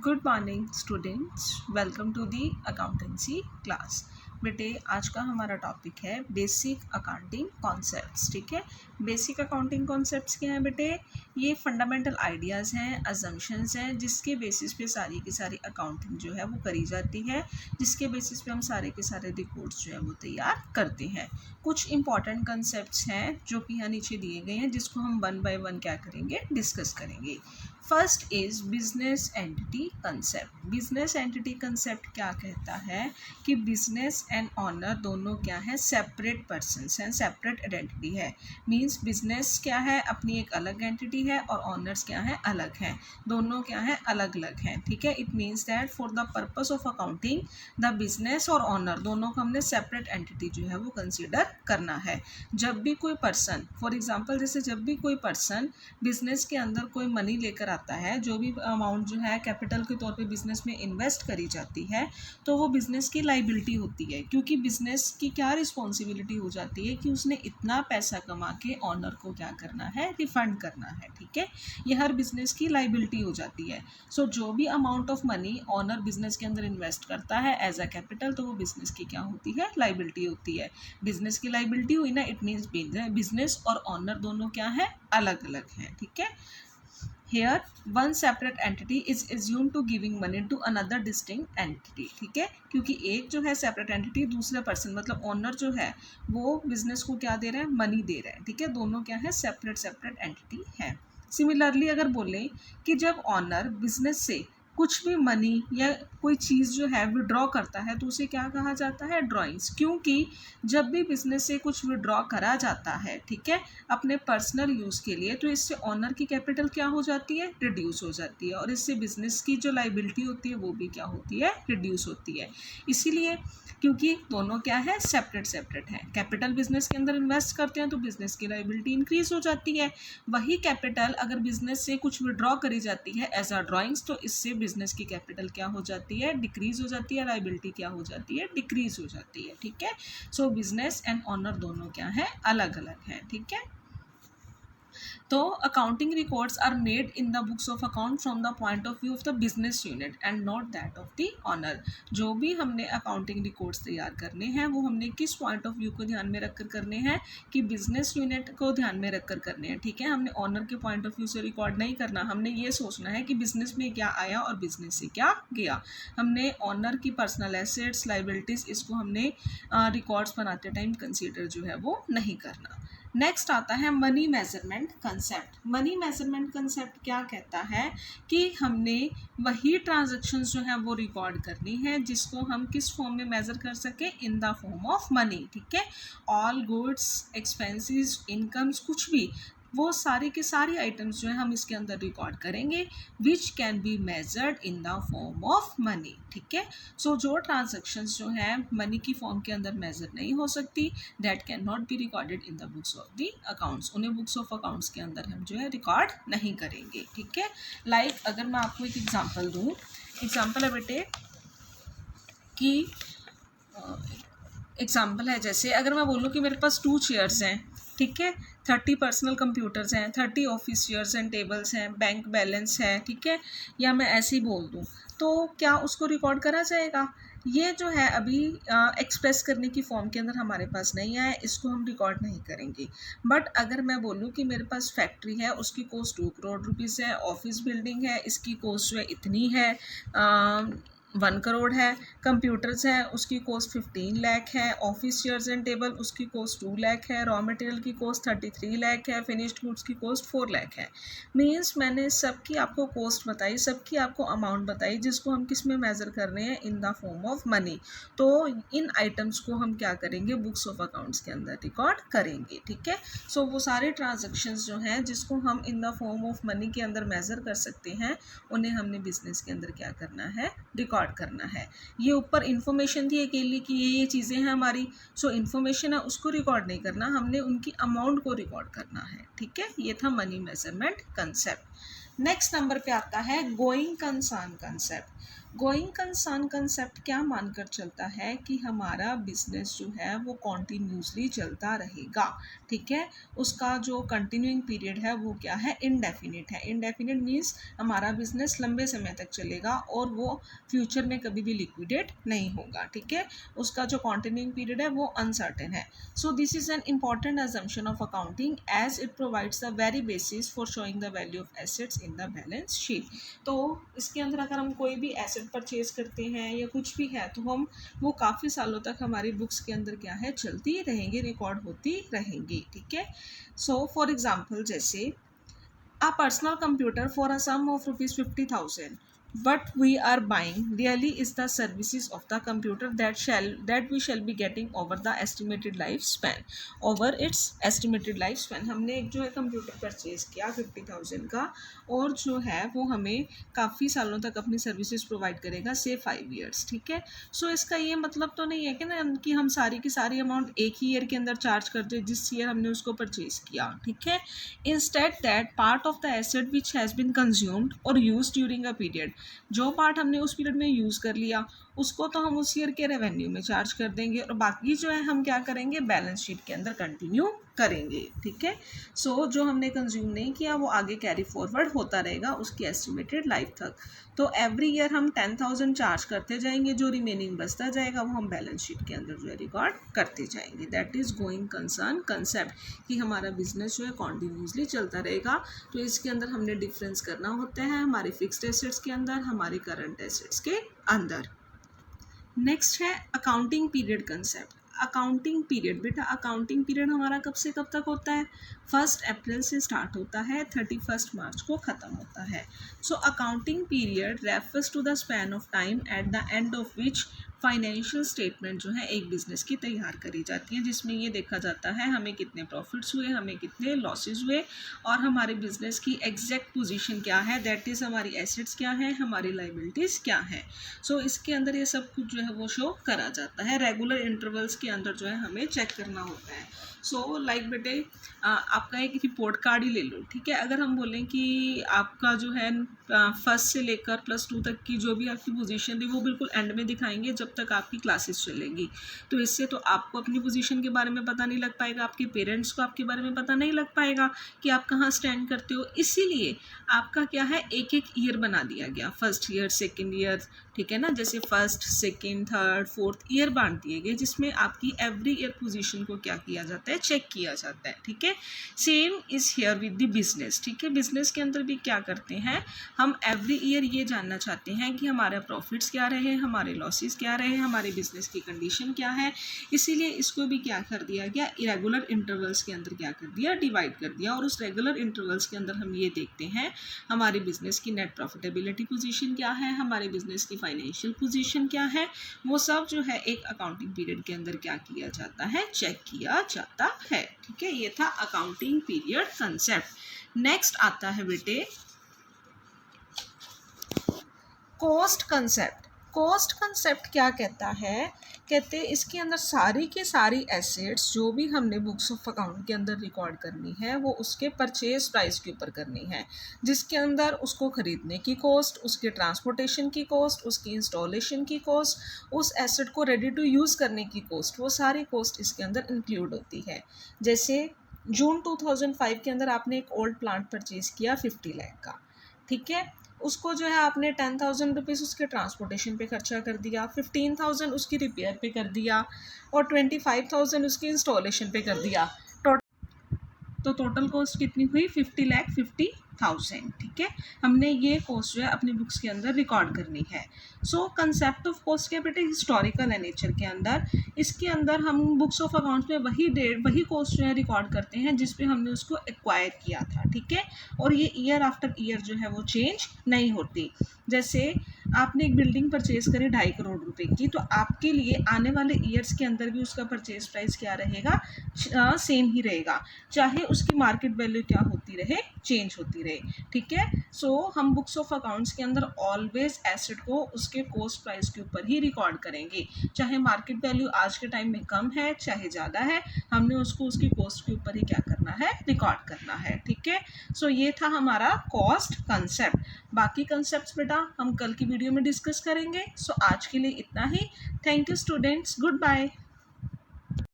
Good morning students, welcome to the accountancy class. बेटे आज का हमारा टॉपिक है बेसिक अकाउंटिंग कॉन्सेप्ट्स। ठीक है, बेसिक अकाउंटिंग कॉन्सेप्ट्स क्या हैं बेटे? ये फंडामेंटल आइडियाज़ हैं, अजम्पशंस हैं, जिसके बेसिस पे सारी की सारी अकाउंटिंग जो है वो करी जाती है, जिसके बेसिस पे हम सारे के सारे रिपोर्ट्स जो है वो तैयार करते हैं। कुछ इंपॉर्टेंट कंसेप्ट्स हैं जो कि यहाँ नीचे दिए गए हैं, जिसको हम वन बाय वन क्या करेंगे, डिस्कस करेंगे। First is business entity concept. Business entity concept क्या कहता है कि बिजनेस एंड ऑनर दोनों क्या है, सेपरेट पर्सन्स हैं, सेपरेट आइडेंटिटी है। मींस बिजनेस क्या है, अपनी एक अलग एंटिटी है, और ऑनर्स क्या है, अलग हैं, दोनों क्या है, अलग अलग हैं। ठीक है, it means that for the purpose of accounting the business और ऑनर दोनों को हमने सेपरेट एंटिटी जो है वो कंसिडर करना है। जब भी कोई पर्सन, फॉर एग्जाम्पल जैसे जब भी कोई पर्सन बिजनेस के अंदर कोई मनी लेकर आता है, जो भी अमाउंट जो है कैपिटल के तौर पे बिजनेस में इन्वेस्ट करी जाती है, तो वो बिजनेस की लाइबिलिटी होती है, क्योंकि बिजनेस की क्या रिस्पॉन्सिबिलिटी हो जाती है कि उसने इतना पैसा कमा के ऑनर को क्या करना है, रिफंड करना है। ठीक है, ये हर बिजनेस की लाइबिलिटी हो जाती है। सो जो भी amount of money owner business के अंदर इन्वेस्ट करता है एज अ कैपिटल, तो वो बिजनेस की क्या होती है, लाइबिलिटी होती है। बिजनेस की लाइबिलिटी हुई ना, इट मीन्स बिजनेस और ऑनर दोनों क्या है, अलग अलग हैं। ठीक है, here one separate entity is assumed to giving money to another distinct entity। ठीक है, क्योंकि एक जो है सेपरेट एंटिटी, दूसरा पर्सन मतलब ऑनर जो है वो बिजनेस को क्या दे रहे हैं, मनी दे रहे हैं। ठीक है, दोनों क्या है, सेपरेट सेपरेट एंटिटी है। सिमिलरली अगर बोलें कि जब ऑनर बिजनेस से कुछ भी मनी या कोई चीज़ जो है विड्रॉ करता है, तो उसे क्या कहा जाता है, ड्रॉइंग्स। क्योंकि जब भी बिजनेस से कुछ विड्रॉ करा जाता है, ठीक है, अपने पर्सनल यूज़ के लिए, तो इससे ऑनर की कैपिटल क्या हो जाती है, रिड्यूस हो जाती है, और इससे बिजनेस की जो लाइबिलिटी होती है वो भी क्या होती है, रिड्यूस होती है। इसीलिए क्योंकि दोनों क्या है, सेपरेट सेपरेट हैं। कैपिटल बिजनेस के अंदर इन्वेस्ट करते हैं तो बिजनेस की लाइबिलिटी इंक्रीज हो जाती है। वही कैपिटल अगर बिजनेस से कुछ विड्रॉ करी जाती है एज अ ड्रॉइंग्स, तो इससे बिजनेस की कैपिटल क्या हो जाती है, डिक्रीज हो जाती है, लाइबिलिटी क्या हो जाती है, डिक्रीज हो जाती है। ठीक है, सो बिजनेस एंड ऑनर दोनों क्या है, अलग अलग हैं। ठीक है, तो accounting records are made in the books of account from the point of view of the business unit and not that of the owner. जो भी हमने अकाउंटिंग रिकॉर्ड्स तैयार करने हैं वो हमने किस पॉइंट ऑफ व्यू को ध्यान में रखकर करने हैं, कि बिजनेस यूनिट को ध्यान में रखकर करने हैं। ठीक है, हमने ऑनर के पॉइंट ऑफ व्यू से रिकॉर्ड नहीं करना, हमने ये सोचना है कि बिजनेस में क्या आया और बिजनेस से क्या गया। हमने ऑनर की पर्सनल एसेट्स, लाइबिलिटीज़, इसको हमने रिकॉर्ड्स बनाते टाइम कंसीडर जो है वो नहीं करना। नेक्स्ट आता है money measurement concept. Money measurement concept क्या कहता है कि हमने वही ट्रांजैक्शंस जो है वो रिकॉर्ड करनी है जिसको हम किस फॉर्म में मेजर कर सके, in the form of money. ठीक है, ऑल गुड्स, एक्सपेंसेस, इनकम्स, कुछ भी, वो सारी के सारी आइटम्स जो है हम इसके अंदर रिकॉर्ड करेंगे, which can be measured in the form of money. ठीक है, सो जो ट्रांजैक्शंस जो हैं मनी की फॉर्म के अंदर मेजर नहीं हो सकती, that can not be recorded in the books of the accounts. उन्हें बुक्स ऑफ अकाउंट्स के अंदर हम जो है रिकॉर्ड नहीं करेंगे। ठीक है, लाइक अगर मैं आपको एक एग्जाम्पल दूँ, एग्जाम्पल है बेटे कि एग्जाम्पल है जैसे अगर मैं बोलूँ कि मेरे पास 2 चेयर्स हैं, ठीक है, 30 पर्सनल कंप्यूटर्स हैं, 30 ऑफिस चेयर्स एंड टेबल्स हैं, बैंक बैलेंस है। ठीक है, या मैं ऐसे ही बोल दूँ तो क्या उसको रिकॉर्ड करा जाएगा? ये जो है अभी एक्सप्रेस करने की फॉर्म के अंदर हमारे पास नहीं आया, इसको हम रिकॉर्ड नहीं करेंगे। बट अगर मैं बोलूँ कि मेरे पास फैक्ट्री है, उसकी कॉस्ट 2 करोड़ रुपीज़ है, ऑफिस बिल्डिंग है, इसकी कॉस्ट जो है इतनी है, 1 करोड़ है, कंप्यूटर्स हैं उसकी कॉस्ट 15 लाख है, ऑफिस चेयर्स एंड टेबल उसकी कॉस्ट 2 लाख है, रॉ मटेरियल की कॉस्ट 33 लाख है, फिनिश्ड गुड्स की कॉस्ट 4 लाख है। मीन्स मैंने सबकी आपको कॉस्ट बताई, सबकी आपको अमाउंट बताई, जिसको हम किस में मेज़र कर रहे हैं, in the form of money. तो इन आइटम्स को हम क्या करेंगे, बुक्स ऑफ अकाउंट्स के अंदर रिकॉर्ड करेंगे। ठीक है, सो वो सारे ट्रांजेक्शन्स जो हैं जिसको हम in the form of money के अंदर मेज़र कर सकते हैं, उन्हें हमने बिजनेस के अंदर क्या करना है, रिकॉर्ड करना है। ये ऊपर इंफॉर्मेशन थी अकेली कि ये चीज़ें हैं हमारी, सो इन्फॉर्मेशन है उसको रिकॉर्ड नहीं करना, हमने उनकी अमाउंट को रिकॉर्ड करना है। ठीक है, ये था money measurement concept. Next number पे आता है going concern concept. Going concern concept क्या मानकर चलता है कि हमारा बिजनेस जो है वो कॉन्टीन्यूसली चलता रहेगा, ठीक है। उसका जो कंटिन्यूइंग पीरियड है वो क्या है, इनडेफिनिट है। इनडेफिनिट मीन्स हमारा बिजनेस लंबे समय तक चलेगा और वो फ्यूचर में कभी भी लिक्विडेट नहीं होगा, ठीक है। उसका जो कंटिन्यूइंग पीरियड है वो अनसर्टेन है। So this is an important assumption of accounting as it provides the very basis for showing the value of assets in the balance sheet। तो इसके अंदर अगर हम कोई भी एसेट परचेज करते हैं या कुछ भी है तो हम वो काफ़ी सालों तक हमारी बुक्स के अंदर क्या है, चलती रहेंगी, रिकॉर्ड होती रहेंगी, ठीक है। सो फॉर एग्जाम्पल जैसे a personal computer for a sum of ₹50,000 what we are buying really is the services of the computer that we shall be getting over the estimated lifespan, over its estimated lifespan। हमने एक जो है computer purchase किया 50,000 का और जो है वो हमें काफ़ी सालों तक अपनी सर्विसेज प्रोवाइड करेगा, से 5 years, ठीक है। सो इसका ये मतलब तो नहीं है कि ना कि हम सारी की सारी अमाउंट एक ही ईयर के अंदर चार्ज कर दे जिस ईयर हमने उसको परचेज किया, ठीक है। Instead that part of the asset which has been consumed और यूज ड्यूरिंग अ पीरियड, जो पार्ट हमने उस पीरियड में यूज़ कर लिया उसको तो हम उस ईयर के रेवेन्यू में चार्ज कर देंगे और बाकी जो है हम क्या करेंगे, बैलेंस शीट के अंदर कंटिन्यू करेंगे, ठीक है। सो जो हमने कंज्यूम नहीं किया वो आगे कैरी फॉरवर्ड होता रहेगा उसकी एस्टिमेटेड लाइफ तक। तो एवरी ईयर हम 10,000 चार्ज करते जाएंगे, जो रिमेनिंग बचता जाएगा वो हम बैलेंस शीट के अंदर जो है रिकॉर्ड करते जाएंगे। That is going concern concept कि हमारा बिजनेस जो है कॉन्टीन्यूसली चलता रहेगा। तो इसके अंदर हमने डिफरेंस करना होता है हमारे फिक्स्ड एसेट्स के अंदर, हमारे करंट एसेट्स के अंदर। नेक्स्ट है accounting period concept. Accounting period, बेटा अकाउंटिंग पीरियड हमारा कब से कब तक होता है, 1 अप्रैल से स्टार्ट होता है, 31 मार्च को ख़त्म होता है। So accounting period refers to the span of time at the end of which financial statement जो है एक बिज़नेस की तैयार करी जाती है, जिसमें ये देखा जाता है हमें कितने प्रॉफिट्स हुए, हमें कितने लॉसेस हुए और हमारे बिज़नेस की एग्जैक्ट पोजीशन क्या है, दैट इज़ हमारी एसेट्स क्या है, हमारी लाइबिलिटीज़ क्या है। सो इसके अंदर ये सब कुछ जो है वो शो करा जाता है। रेगुलर इंटरवल्स के अंदर जो है हमें चेक करना होता है। सो लाइक बेटे आपका एक रिपोर्ट कार्ड ही ले लो, ठीक है। अगर हम बोलें कि आपका जो है फर्स्ट से लेकर +2 तक की जो भी आपकी पोजीशन थी वो बिल्कुल एंड में दिखाएंगे जब तक आपकी क्लासेस चलेंगी, तो इससे तो आपको अपनी पोजीशन के बारे में पता नहीं लग पाएगा, आपके पेरेंट्स को आपके बारे में पता नहीं लग पाएगा कि आप कहाँ स्टैंड करते हो। इसीलिए आपका क्या है, एक एक ईयर बना दिया गया, फर्स्ट ईयर, सेकेंड ईयर, ठीक है ना। जैसे first, second, third, fourth year बांट दिए गए जिसमें आपकी एवरी ईयर पोजीशन को क्या किया जाता है, चेक किया जाता है, ठीक है। Same is here with the business, ठीक है। बिजनेस के अंदर भी क्या करते हैं, हम एवरी ईयर ये जानना चाहते हैं कि हमारे प्रॉफिट्स क्या रहे, हमारे लॉसेस क्या रहे, हमारे बिजनेस की कंडीशन क्या है। इसीलिए इसको भी क्या कर दिया गया, रेगुलर इंटरवल्स के अंदर क्या कर दिया, डिवाइड कर दिया। और उस रेगुलर इंटरवल्स के अंदर हम ये देखते हैं हमारे बिजनेस की नेट प्रॉफिटेबिलिटी पोजीशन क्या है, हमारे बिजनेस की फाइनेंशियल पोजीशन क्या है, वो सब जो है एक अकाउंटिंग पीरियड के अंदर क्या किया जाता है, चेक किया जाता है, ठीक है। ये था अकाउंटिंग पीरियड कंसेप्ट। नेक्स्ट आता है बेटे कॉस्ट कंसेप्ट। कॉस्ट कंसेप्ट क्या कहता है, कहते हैं इसके अंदर सारी की सारी एसेट्स जो भी हमने बुक्स ऑफ अकाउंट के अंदर रिकॉर्ड करनी है वो उसके परचेज प्राइस के ऊपर करनी है, जिसके अंदर उसको ख़रीदने की कॉस्ट, उसके ट्रांसपोर्टेशन की कॉस्ट, उसकी इंस्टॉलेशन की कॉस्ट, उस एसेट को रेडी टू यूज़ करने की कॉस्ट, वो सारी कॉस्ट इसके अंदर इंक्लूड होती है। जैसे जून 2005 के अंदर आपने एक ओल्ड प्लांट परचेज़ किया 50 लाख का, ठीक है। उसको जो है आपने 10,000 रुपीज़ उसके ट्रांसपोर्टेशन पे खर्चा कर दिया, 15,000 उसकी रिपेयर पे कर दिया और 25,000 उसकी इंस्टॉलेशन पे कर दिया। तो टोटल कॉस्ट कितनी हुई, 50,50,000, ठीक है। हमने ये कॉस्ट जो है अपनी बुक्स के अंदर रिकॉर्ड करनी है। सो कंसेप्ट ऑफ कॉस्ट क्या बेटे, हिस्टोरिकल है नेचर के अंदर। इसके अंदर हम बुक्स ऑफ अकाउंट्स में वही डेट, वही कॉस्ट जो है रिकॉर्ड करते हैं जिस पे हमने उसको एक्वायर किया था, ठीक है। और ये ईयर आफ्टर ईयर जो है वो चेंज नहीं होती। जैसे आपने एक बिल्डिंग परचेज करी 2.5 करोड़ रुपए की, तो आपके लिए आने वाले ईयर्स के अंदर भी उसका परचेज प्राइस क्या रहेगा, सेम ही रहेगा, चाहे उसकी मार्केट वैल्यू क्या होती रहे, चेंज होती करें, ठीक है। सो हम बुक्स ऑफ अकाउंट्स के अंदर ऑलवेज एसेट को उसके कॉस्ट प्राइस के ऊपर ही रिकॉर्ड करेंगे, चाहे मार्केट वैल्यू आज के टाइम में कम है चाहे ज़्यादा है, हमने उसको उसकी कॉस्ट के ऊपर ही क्या करना है, रिकॉर्ड करना है, ठीक है। सो ये था हमारा कॉस्ट कंसेप्ट। बाकी कंसेप्ट्स बेटा हम कल की वीडियो में डिस्कस करेंगे। सो आज के लिए इतना ही। Thank you students, good bye.